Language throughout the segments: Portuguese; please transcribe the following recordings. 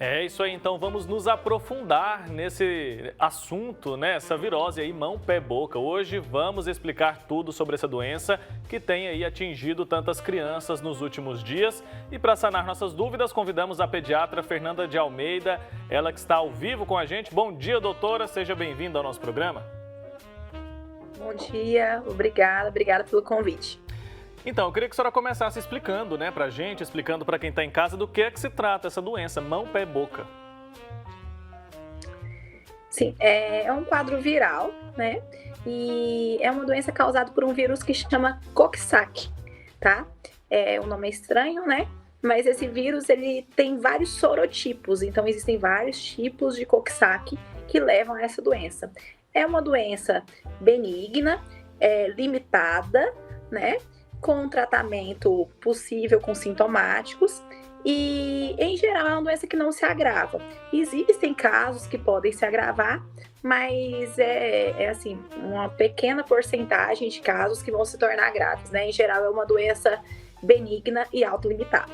É isso aí, então vamos nos aprofundar nesse assunto, né? Essa virose aí, mão, pé, boca. Hoje vamos explicar tudo sobre essa doença que tem aí atingido tantas crianças nos últimos dias. E para sanar nossas dúvidas, convidamos a pediatra Fernanda de Almeida, ela que está ao vivo com a gente. Bom dia, doutora, seja bem-vinda ao nosso programa. Bom dia, obrigada pelo convite. Então, eu queria que a senhora começasse explicando, né, pra gente, explicando para quem está em casa do que é que se trata essa doença, mão, pé, boca. Sim, é um quadro viral, né? E é uma doença causada por um vírus que chama Coxsackie, tá? O nome é estranho, né? Mas esse vírus, ele tem vários sorotipos, então existem vários tipos de Coxsackie que levam a essa doença. É uma doença benigna, limitada, né? Com tratamento possível com sintomáticos e, em geral, é uma doença que não se agrava. Existem casos que podem se agravar, mas assim, uma pequena porcentagem de casos que vão se tornar graves, né? Em geral, é uma doença benigna e autolimitada.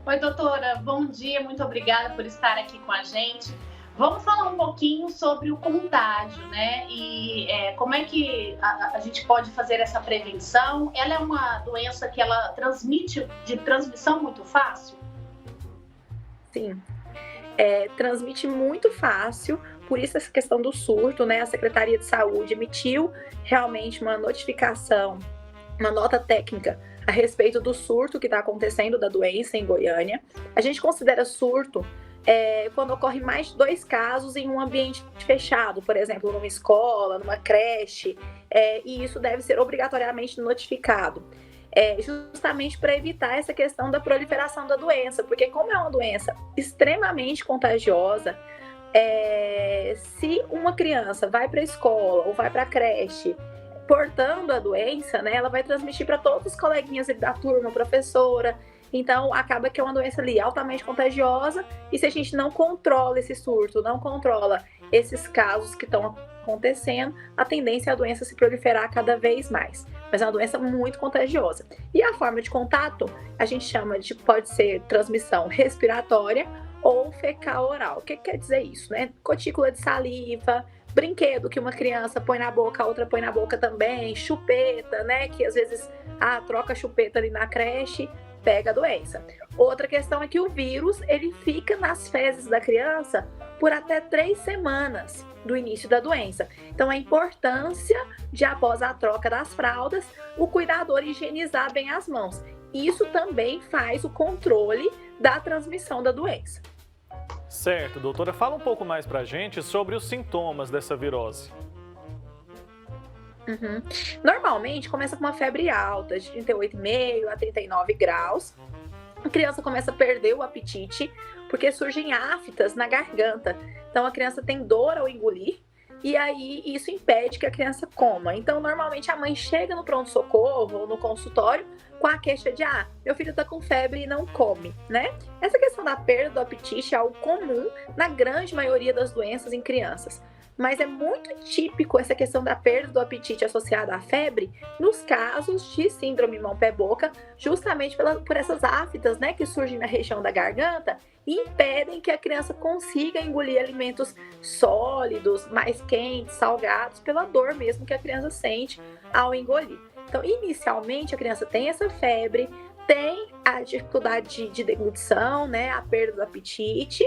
Oi, doutora, bom dia, muito obrigada por estar aqui com a gente. Vamos falar um pouquinho sobre o contágio, né? E como é que a gente pode fazer essa prevenção? Ela é uma doença que ela transmite de transmissão muito fácil? Sim, transmite muito fácil, por isso essa questão do surto, né? A Secretaria de Saúde emitiu realmente uma notificação, uma nota técnica a respeito do surto que está acontecendo da doença em Goiânia. A gente considera surto quando ocorre mais de 2 casos em um ambiente fechado, por exemplo, numa escola, numa creche, e isso deve ser obrigatoriamente notificado, justamente para evitar essa questão da proliferação da doença, porque como é uma doença extremamente contagiosa, se uma criança vai para a escola ou vai para a creche portando a doença, né, ela vai transmitir para todos os coleguinhas da turma, professora. Então, acaba que é uma doença ali altamente contagiosa e se a gente não controla esse surto, não controla esses casos que estão acontecendo, a tendência é a doença se proliferar cada vez mais. Mas é uma doença muito contagiosa. E a forma de contato, a gente chama de, pode ser transmissão respiratória ou fecal-oral. O que quer dizer isso, né? Gotícula de saliva, brinquedo que uma criança põe na boca, a outra põe na boca também, chupeta, né? Que às vezes, troca a chupeta ali na creche, pega a doença. Outra questão é que o vírus, ele fica nas fezes da criança por até 3 semanas do início da doença. Então, a importância de, após a troca das fraldas, o cuidador higienizar bem as mãos. Isso também faz o controle da transmissão da doença. Certo, doutora, fala um pouco mais pra gente sobre os sintomas dessa virose. Normalmente começa com uma febre alta, de 38,5 a 39 graus. A criança começa a perder o apetite, porque surgem aftas na garganta. Então a criança tem dor ao engolir, e aí isso impede que a criança coma. Então normalmente a mãe chega no pronto-socorro ou no consultório com a queixa de meu filho tá com febre e não come, né? Essa questão da perda do apetite é algo comum na grande maioria das doenças em crianças. Mas é muito típico essa questão da perda do apetite associada à febre nos casos de síndrome mão-pé-boca, justamente por essas aftas, né, que surgem na região da garganta e impedem que a criança consiga engolir alimentos sólidos, mais quentes, salgados, pela dor mesmo que a criança sente ao engolir. Então, inicialmente, a criança tem essa febre, tem a dificuldade de deglutição, né, a perda do apetite,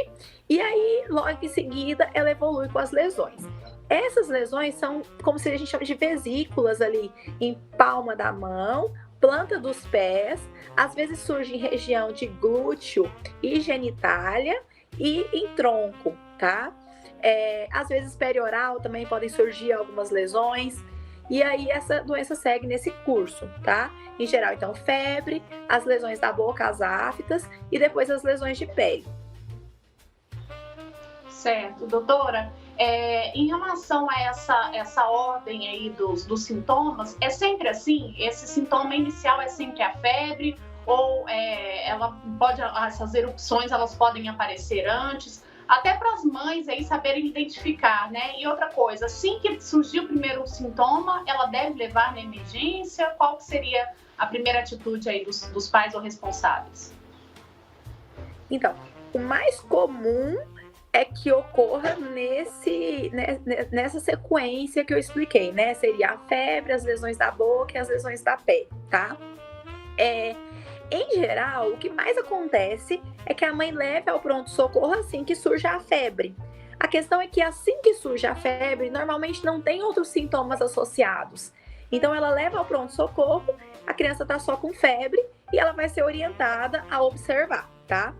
e aí, logo em seguida, ela evolui com as lesões. Essas lesões são como se a gente chama de vesículas ali em palma da mão, planta dos pés, às vezes surge em região de glúteo e genitália e em tronco, tá? Às vezes perioral também podem surgir algumas lesões. E aí essa doença segue nesse curso, tá? Em geral, então, febre, as lesões da boca, as aftas e depois as lesões de pele. Certo, doutora. Em relação a essa ordem aí dos sintomas, é sempre assim? Esse sintoma inicial é sempre a febre? Ou essas erupções elas podem aparecer antes? Até para as mães aí saberem identificar, né? E outra coisa, assim que surgiu o primeiro sintoma, ela deve levar na emergência? Qual que seria a primeira atitude aí dos pais ou responsáveis? Então, O mais comum é que ocorra nessa sequência que eu expliquei, né? Seria a febre, as lesões da boca e as lesões da pele, tá? Em geral, o que mais acontece é que a mãe leve ao pronto-socorro assim que surge a febre. A questão é que assim que surge a febre, normalmente não tem outros sintomas associados. Então ela leva ao pronto-socorro, a criança está só com febre e ela vai ser orientada a observar, tá?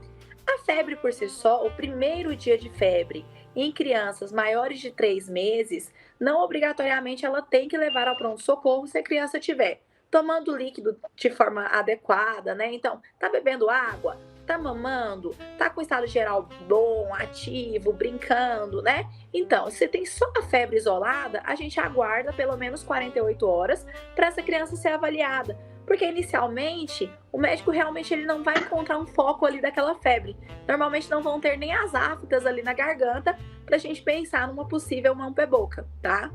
A febre por si só, o primeiro dia de febre em crianças maiores de 3 meses, não obrigatoriamente ela tem que levar ao pronto-socorro se a criança estiver tomando líquido de forma adequada, né? Então, tá bebendo água, tá mamando, tá com estado geral bom, ativo, brincando, né? Então, se tem só a febre isolada, a gente aguarda pelo menos 48 horas para essa criança ser avaliada. Porque inicialmente, o médico realmente ele não vai encontrar um foco ali daquela febre. Normalmente não vão ter nem as aftas ali na garganta para a gente pensar numa possível mão pé boca, tá?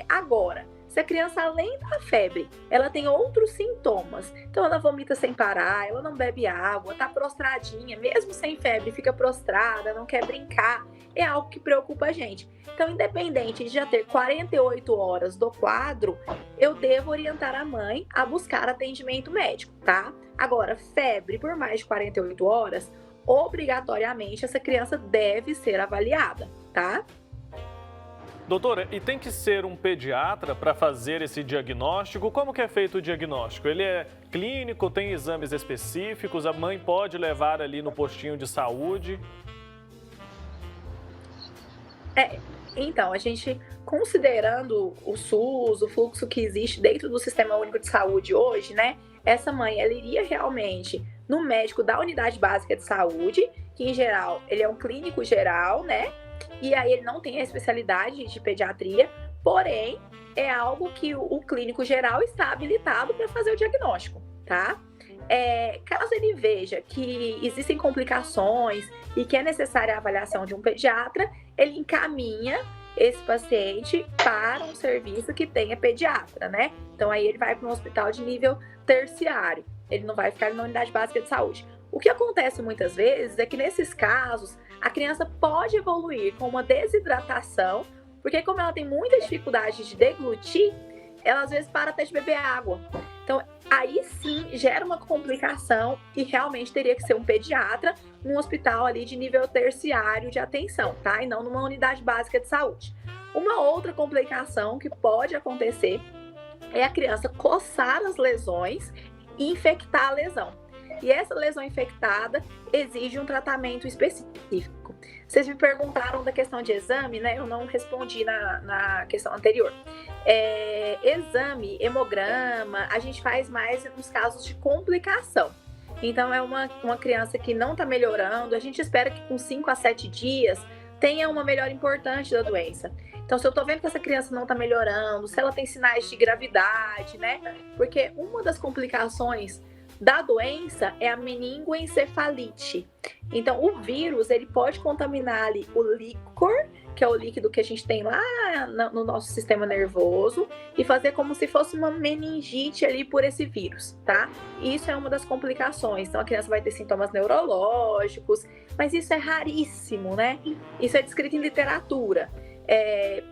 Agora, se a criança, além da febre, ela tem outros sintomas, então ela vomita sem parar, ela não bebe água, tá prostradinha, mesmo sem febre, fica prostrada, não quer brincar, é algo que preocupa a gente. Então, independente de já ter 48 horas do quadro, eu devo orientar a mãe a buscar atendimento médico, tá? Agora, febre por mais de 48 horas, obrigatoriamente essa criança deve ser avaliada, tá? Doutora, e tem que ser um pediatra para fazer esse diagnóstico? Como que é feito o diagnóstico? Ele é clínico, tem exames específicos? A mãe pode levar ali no postinho de saúde? Então, a gente, considerando o SUS, o fluxo que existe dentro do Sistema Único de Saúde hoje, né? Essa mãe, ela iria realmente no médico da Unidade Básica de Saúde, que em geral, ele é um clínico geral, né? E aí ele não tem a especialidade de pediatria, porém, é algo que o clínico geral está habilitado para fazer o diagnóstico, tá? Caso ele veja que existem complicações e que é necessária a avaliação de um pediatra, ele encaminha esse paciente para um serviço que tenha pediatra, né? Então aí ele vai para um hospital de nível terciário, ele não vai ficar na unidade básica de saúde. O que acontece muitas vezes é que nesses casos a criança pode evoluir com uma desidratação, porque como ela tem muita dificuldade de deglutir, ela às vezes para até de beber água. Então, aí sim gera uma complicação e realmente teria que ser um pediatra num hospital ali de nível terciário de atenção, tá? E não numa unidade básica de saúde. Uma outra complicação que pode acontecer é a criança coçar as lesões e infectar a lesão. E essa lesão infectada exige um tratamento específico. Vocês me perguntaram da questão de exame, né? Eu não respondi na questão anterior. Exame, hemograma, a gente faz mais nos casos de complicação. Então, é uma criança que não está melhorando, a gente espera que com 5 a 7 dias tenha uma melhora importante da doença. Então, se eu tô vendo que essa criança não tá melhorando, se ela tem sinais de gravidade, né? Porque uma das complicações da doença é a meningoencefalite. Então, o vírus, ele pode contaminar ali o líquor, que é o líquido que a gente tem lá no nosso sistema nervoso, e fazer como se fosse uma meningite ali por esse vírus, tá? E isso é uma das complicações. Então, a criança vai ter sintomas neurológicos, mas isso é raríssimo, né? Isso é descrito em literatura.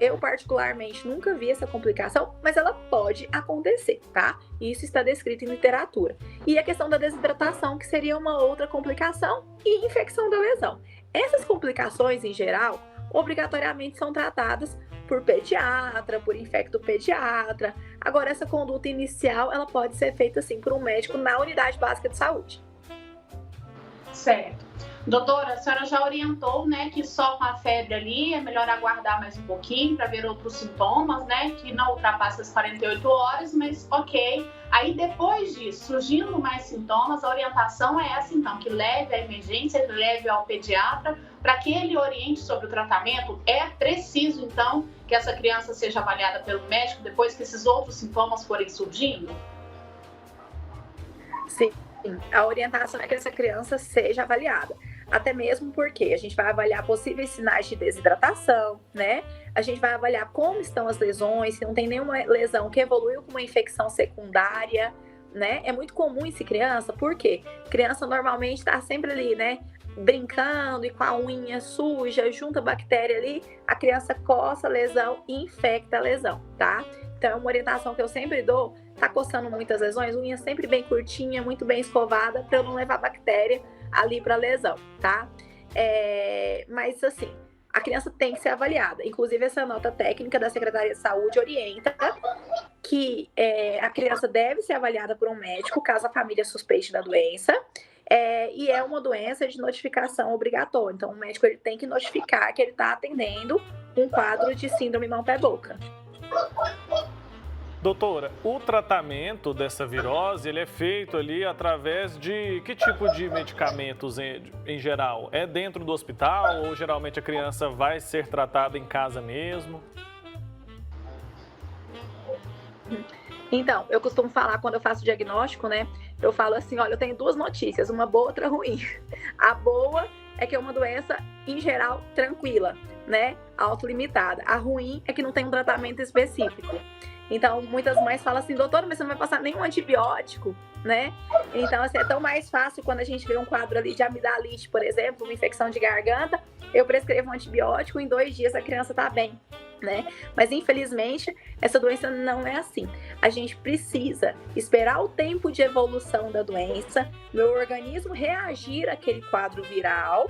Eu, particularmente, nunca vi essa complicação, mas ela pode acontecer, tá? Isso está descrito em literatura. E a questão da desidratação, que seria uma outra complicação, e infecção da lesão. Essas complicações, em geral, obrigatoriamente são tratadas por pediatra, por infectopediatra. Agora, essa conduta inicial, ela pode ser feita, sim, por um médico na unidade básica de saúde. Certo. Doutora, a senhora já orientou, né, que só com a febre ali é melhor aguardar mais um pouquinho para ver outros sintomas, né, que não ultrapassa as 48 horas, mas ok. Aí depois disso, surgindo mais sintomas, a orientação é essa então, que leve à emergência, que leve ao pediatra, para que ele oriente sobre o tratamento. É preciso então que essa criança seja avaliada pelo médico depois que esses outros sintomas forem surgindo? Sim, a orientação é que essa criança seja avaliada. Até mesmo porque a gente vai avaliar possíveis sinais de desidratação, né? A gente vai avaliar como estão as lesões, se não tem nenhuma lesão que evoluiu com uma infecção secundária, né? É muito comum isso em criança, porque criança normalmente está sempre ali, né? brincando e com a unha suja, junta a bactéria ali, a criança coça a lesão e infecta a lesão, tá? Então, é uma orientação que eu sempre dou, tá coçando muitas lesões, unha sempre bem curtinha, muito bem escovada, para eu não levar bactéria ali para a lesão, tá? Mas, assim, a criança tem que ser avaliada. Inclusive, essa nota técnica da Secretaria de Saúde orienta que a criança deve ser avaliada por um médico, caso a família suspeite da doença, e é uma doença de notificação obrigatória. Então, o médico ele tem que notificar que ele está atendendo um quadro de síndrome mão-pé-boca. Doutora, o tratamento dessa virose, ele é feito ali através de que tipo de medicamentos em geral? É dentro do hospital ou geralmente a criança vai ser tratada em casa mesmo? Então, eu costumo falar quando eu faço diagnóstico, né? Eu falo assim, olha, eu tenho duas notícias, uma boa e outra ruim. A boa é que é uma doença, em geral, tranquila, né? Autolimitada. A ruim é que não tem um tratamento específico. Então, muitas mães falam assim, doutora, mas você não vai passar nenhum antibiótico, né? Então, assim, é tão mais fácil quando a gente vê um quadro ali de amidalite, por exemplo, uma infecção de garganta, eu prescrevo um antibiótico, em 2 dias a criança tá bem, né? Mas, infelizmente, essa doença não é assim. A gente precisa esperar o tempo de evolução da doença, meu organismo reagir àquele quadro viral,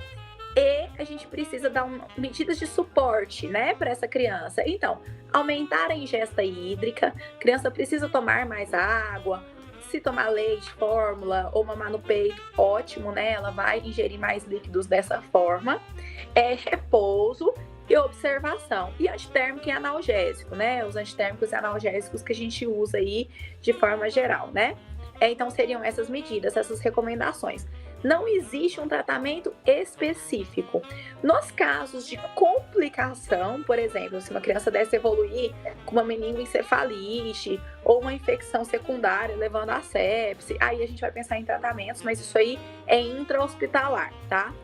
e a gente precisa dar medidas de suporte, né, para essa criança. Então, aumentar a ingesta hídrica, a criança precisa tomar mais água, se tomar leite, fórmula ou mamar no peito, ótimo, né, ela vai ingerir mais líquidos dessa forma. Repouso e observação. E antitérmico e analgésico, né, os antitérmicos e analgésicos que a gente usa aí de forma geral, né. Então, seriam essas medidas, essas recomendações. Não existe um tratamento específico. Nos casos de complicação, por exemplo, se uma criança desse evoluir com uma meningoencefalite ou uma infecção secundária levando a sepse, aí a gente vai pensar em tratamentos, mas isso aí é intra-hospitalar, tá?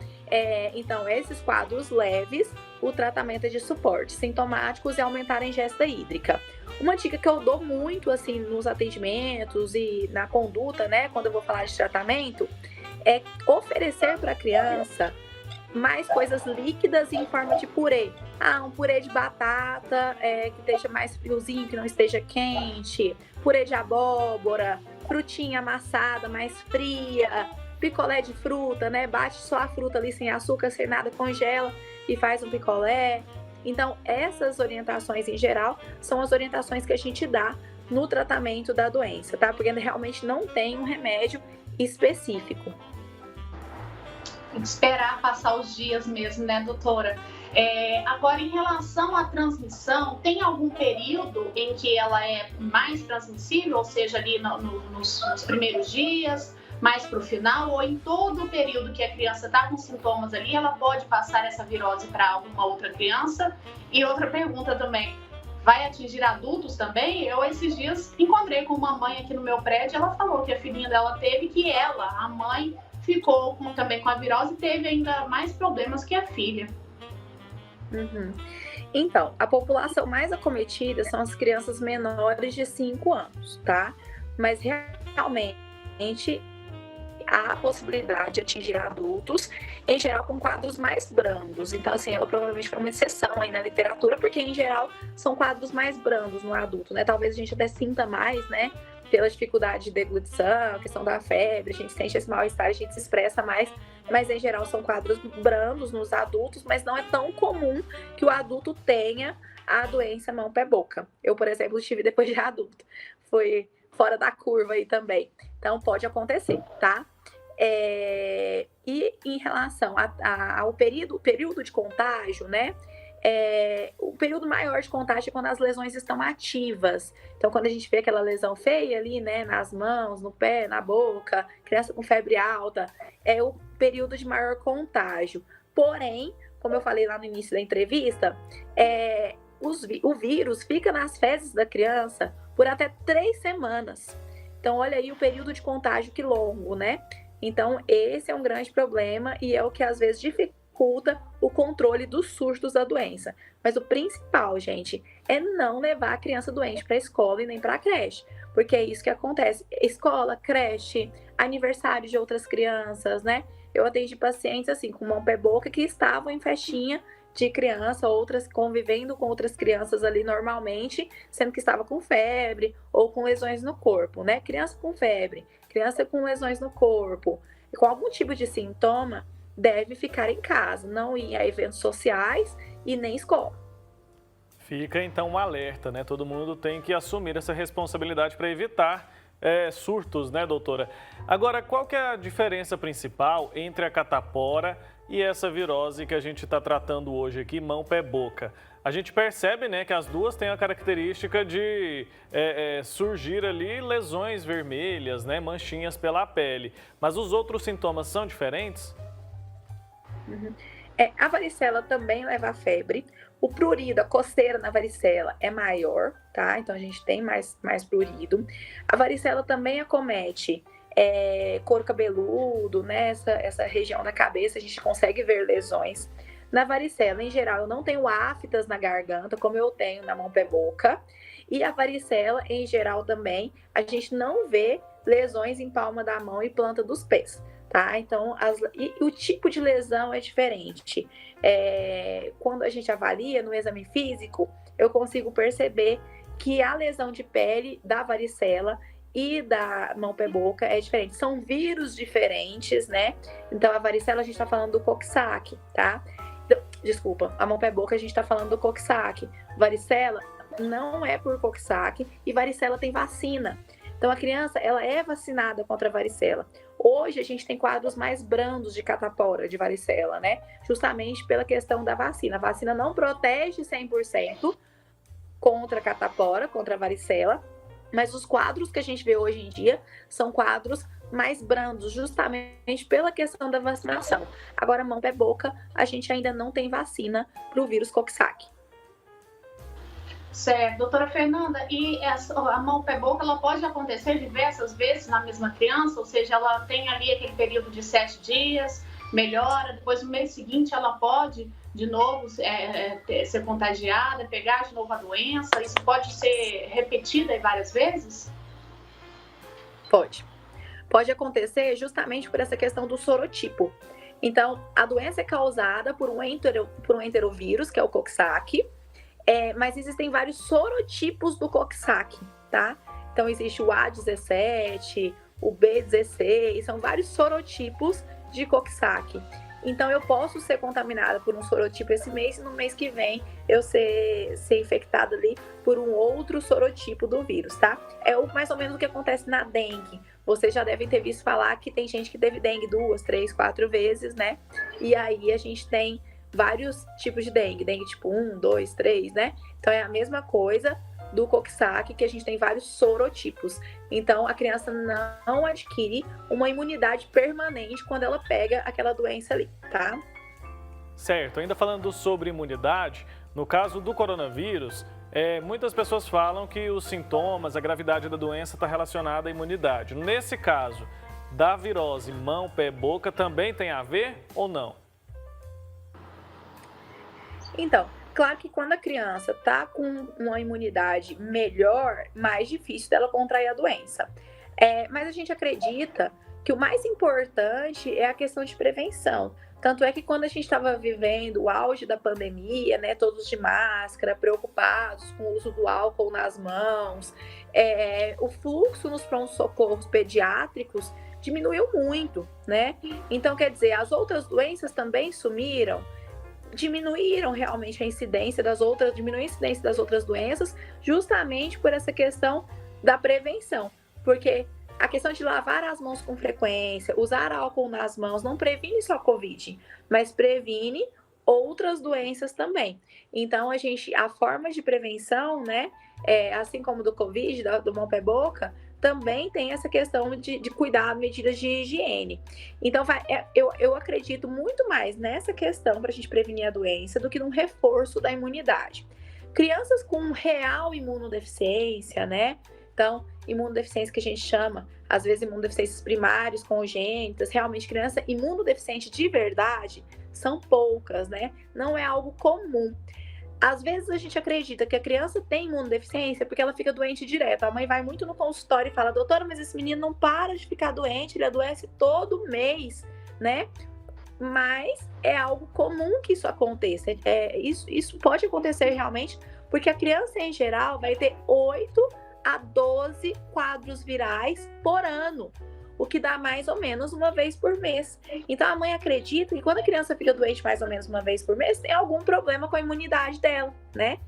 Então, esses quadros leves, o tratamento é de suporte, sintomáticos e aumentar a ingesta hídrica. Uma dica que eu dou muito, assim, nos atendimentos e na conduta, né, quando eu vou falar de tratamento, é oferecer para a criança mais coisas líquidas em forma de purê. Um purê de batata que esteja mais friozinho, que não esteja quente, purê de abóbora, frutinha amassada mais fria, picolé de fruta, né? Bate só a fruta ali sem açúcar, sem nada, congela e faz um picolé. Então, essas orientações em geral são as orientações que a gente dá no tratamento da doença, tá? Porque realmente não tem um remédio específico. Tem que esperar passar os dias mesmo, né, doutora? Agora, em relação à transmissão, tem algum período em que ela é mais transmissível, ou seja, ali nos primeiros dias, mais para o final, ou em todo o período que a criança está com sintomas ali, ela pode passar essa virose para alguma outra criança? E outra pergunta também, vai atingir adultos também? Eu, esses dias, encontrei com uma mãe aqui no meu prédio, ela falou que a filhinha dela teve, que ela, a mãe, ficou também com a virose e teve ainda mais problemas que a filha. Uhum. Então, a população mais acometida são as crianças menores de 5 anos, tá? Mas realmente há a possibilidade de atingir adultos, em geral com quadros mais brandos. Então, assim, ela provavelmente foi uma exceção aí na literatura, porque em geral são quadros mais brandos no adulto, né? Talvez a gente até sinta mais, né? Pela dificuldade de deglutição, a questão da febre, a gente sente esse mal-estar, a gente se expressa mais, mas em geral são quadros brandos nos adultos, mas não é tão comum que o adulto tenha a doença mão-pé-boca. Eu, por exemplo, tive depois de adulto, foi fora da curva aí também. Então, pode acontecer, tá? E em relação ao período de contágio, né? O período maior de contágio é quando as lesões estão ativas. Então, quando a gente vê aquela lesão feia ali, né, nas mãos, no pé, na boca, criança com febre alta, é o período de maior contágio. Porém, como eu falei lá no início da entrevista, o vírus fica nas fezes da criança por até 3 semanas. Então, olha aí o período de contágio que longo, né? Então, esse é um grande problema e é o que às vezes dificulta o controle dos surtos da doença. Mas o principal, gente, é não levar a criança doente para a escola e nem para a creche, porque é isso que acontece. Escola, creche, aniversário de outras crianças, né? eu atendi pacientes assim, com mão, pé, boca, que estavam em festinha de criança, outras convivendo com outras crianças ali normalmente, sendo que estava com febre ou com lesões no corpo, né? Criança com febre, criança com lesões no corpo, com algum tipo de sintoma, deve ficar em casa, não ir a eventos sociais e nem escola. Fica então um alerta, né? Todo mundo tem que assumir essa responsabilidade para evitar surtos, né, doutora? Agora, qual que é a diferença principal entre a catapora e essa virose que a gente está tratando hoje aqui, mão, pé, boca? A gente percebe, né, que as duas têm a característica de surgir ali lesões vermelhas, né, manchinhas pela pele. Mas os outros sintomas são diferentes? Uhum. A varicela também leva a febre. O prurido, a coceira na varicela é maior, tá? Então a gente tem mais prurido. A varicela também acomete couro cabeludo, né? Essa região da cabeça, a gente consegue ver lesões. Na varicela, em geral, eu não tenho aftas na garganta, como eu tenho na mão, pé, boca. E a varicela, em geral, também, a gente não vê lesões em palma da mão e planta dos pés. Tá? Então, o tipo de lesão é diferente. Quando a gente avalia no exame físico, eu consigo perceber que a lesão de pele da varicela e da mão, pé, boca é diferente. São vírus diferentes, né? Então, a varicela a gente está falando do Coxsackie, tá? Desculpa, a mão, pé, boca a gente está falando do Coxsackie. Varicela não é por Coxsackie e varicela tem vacina. Então, a criança, ela é vacinada contra a varicela. Hoje, a gente tem quadros mais brandos de catapora, de varicela, né? Justamente pela questão da vacina. A vacina não protege 100% contra a catapora, contra a varicela, mas os quadros que a gente vê hoje em dia são quadros mais brandos, justamente pela questão da vacinação. Agora, mão, pé, boca, a gente ainda não tem vacina para o vírus Coxsackie. Certo, doutora Fernanda, e a mão, pé, boca, ela pode acontecer diversas vezes na mesma criança, ou seja, ela tem ali aquele período de 7 dias, melhora, depois no mês seguinte ela pode de novo ser contagiada, pegar de novo a doença, isso pode ser repetida várias vezes? Pode acontecer justamente por essa questão do sorotipo. Então, a doença é causada por um enterovírus, que é o Coxsackie, mas existem vários sorotipos do Coxsackie, tá? Então, existe o A17, o B16, são vários sorotipos de Coxsackie. Então, eu posso ser contaminada por um sorotipo esse mês e no mês que vem eu ser infectada ali por um outro sorotipo do vírus, tá? Mais ou menos o que acontece na dengue. Vocês já devem ter visto falar que tem gente que teve dengue 2, 3, 4 vezes, né? E aí a gente tem vários tipos de dengue tipo 1, 2, 3, né? Então é a mesma coisa do Coxsackie, que a gente tem vários sorotipos. Então a criança não adquire uma imunidade permanente quando ela pega aquela doença ali, tá? Certo, ainda falando sobre imunidade, no caso do coronavírus, muitas pessoas falam que os sintomas, a gravidade da doença está relacionada à imunidade. Nesse caso, da virose mão, pé, boca, também tem a ver ou não? Então, claro que quando a criança está com uma imunidade melhor, mais difícil dela contrair a doença. Mas a gente acredita que o mais importante é a questão de prevenção. Tanto é que quando a gente estava vivendo o auge da pandemia, né, todos de máscara, preocupados com o uso do álcool nas mãos, o fluxo nos pronto-socorros pediátricos diminuiu muito, né? Então, quer dizer, as outras doenças também sumiram, diminuíram realmente a incidência das outras, diminuiu a incidência das outras doenças, justamente por essa questão da prevenção. Porque a questão de lavar as mãos com frequência, usar álcool nas mãos, não previne só a Covid, mas previne outras doenças também. Então, a forma de prevenção, né, assim como do Covid, do mão, pé, boca, também tem essa questão de cuidar, medidas de higiene. Então, eu acredito muito mais nessa questão para a gente prevenir a doença do que num reforço da imunidade. Crianças com real imunodeficiência, né? Então, imunodeficiência que a gente chama, às vezes imunodeficiências primárias, congênitas, realmente criança imunodeficiente de verdade, são poucas, né? Não é algo comum. Às vezes a gente acredita que a criança tem imunodeficiência porque ela fica doente direto. A mãe vai muito no consultório e fala: doutora, mas esse menino não para de ficar doente, ele adoece todo mês. né? Mas é algo comum que isso aconteça. Isso pode acontecer realmente, porque a criança, em geral, vai ter 8 a 12 quadros virais por ano, o que dá mais ou menos uma vez por mês. Então, a mãe acredita que quando a criança fica doente mais ou menos uma vez por mês, tem algum problema com a imunidade dela, né?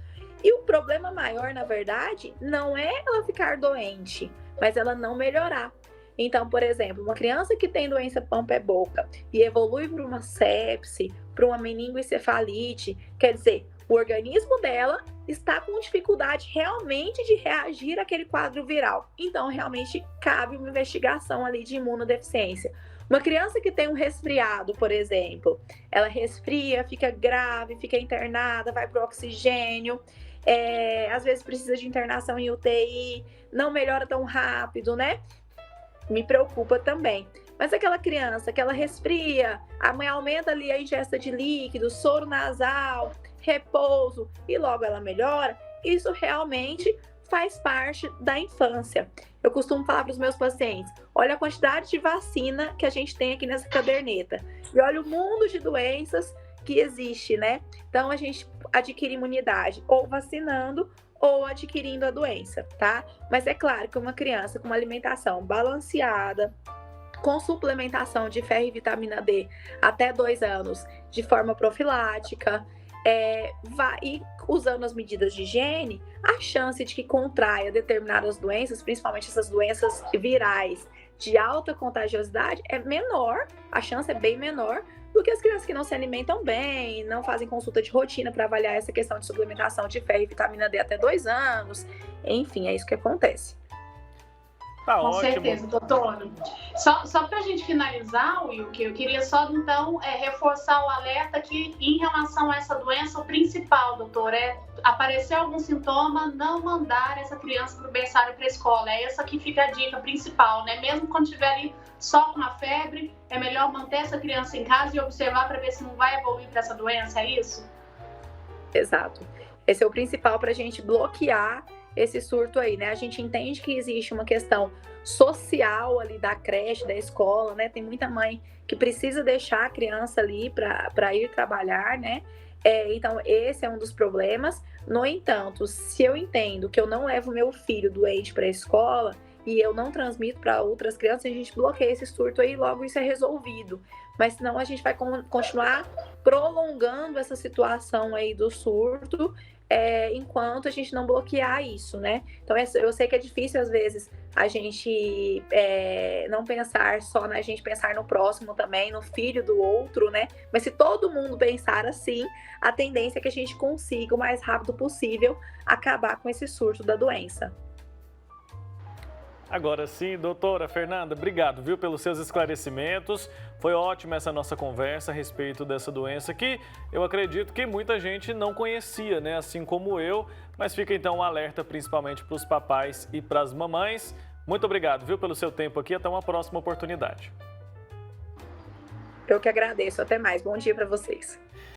E o problema maior, na verdade, não é ela ficar doente, mas ela não melhorar. Então, por exemplo, uma criança que tem doença pão-pé-boca e evolui para uma sepse, para uma meningoencefalite, quer dizer, o organismo dela está com dificuldade realmente de reagir àquele quadro viral. Então, realmente, cabe uma investigação ali de imunodeficiência. Uma criança que tem um resfriado, por exemplo, ela resfria, fica grave, fica internada, vai para o oxigênio, às vezes precisa de internação em UTI, não melhora tão rápido, né? Me preocupa também. Mas aquela criança que ela resfria, a mãe aumenta ali a ingesta de líquido, soro nasal, repouso e logo ela melhora, isso realmente faz parte da infância. Eu costumo falar para os meus pacientes, olha a quantidade de vacina que a gente tem aqui nessa caderneta e olha o mundo de doenças que existe, né? Então a gente adquire imunidade ou vacinando ou adquirindo a doença, tá? Mas é claro que uma criança com uma alimentação balanceada, com suplementação de ferro e vitamina D até 2 anos, de forma profilática, e usando as medidas de higiene, a chance de que contraia determinadas doenças, principalmente essas doenças virais de alta contagiosidade, é menor, a chance é bem menor do que as crianças que não se alimentam bem, não fazem consulta de rotina para avaliar essa questão de suplementação de ferro e vitamina D até 2 anos. Enfim, é isso que acontece. Tá Com ótimo. certeza, doutora. Só para a gente finalizar, Wilke, eu queria só, então, reforçar o alerta que, em relação a essa doença, o principal, doutor, é aparecer algum sintoma, não mandar essa criança para o berçário para a escola. É essa que fica a dica principal, né? Mesmo quando estiver ali só com a febre, é melhor manter essa criança em casa e observar para ver se não vai evoluir para essa doença, é isso? Exato. Esse é o principal para a gente bloquear esse surto aí, né? A gente entende que existe uma questão social ali da creche, da escola, né? Tem muita mãe que precisa deixar a criança ali para ir trabalhar, né? Então, esse é um dos problemas. No entanto, se eu entendo que eu não levo meu filho doente para a escola e eu não transmito para outras crianças, a gente bloqueia esse surto aí e logo isso é resolvido. Mas senão a gente vai continuar prolongando essa situação aí do surto enquanto a gente não bloquear isso, né? Então, eu sei que é difícil, às vezes, a gente não pensar só na gente, pensar no próximo também, no filho do outro, né? Mas se todo mundo pensar assim, a tendência é que a gente consiga, o mais rápido possível, acabar com esse surto da doença. Agora sim, doutora Fernanda, obrigado, viu, pelos seus esclarecimentos. Foi ótima essa nossa conversa a respeito dessa doença que eu acredito que muita gente não conhecia, né? Assim como eu, mas fica então um alerta principalmente para os papais e para as mamães. Muito obrigado, viu, pelo seu tempo aqui. Até uma próxima oportunidade. Eu que agradeço. Até mais. Bom dia para vocês.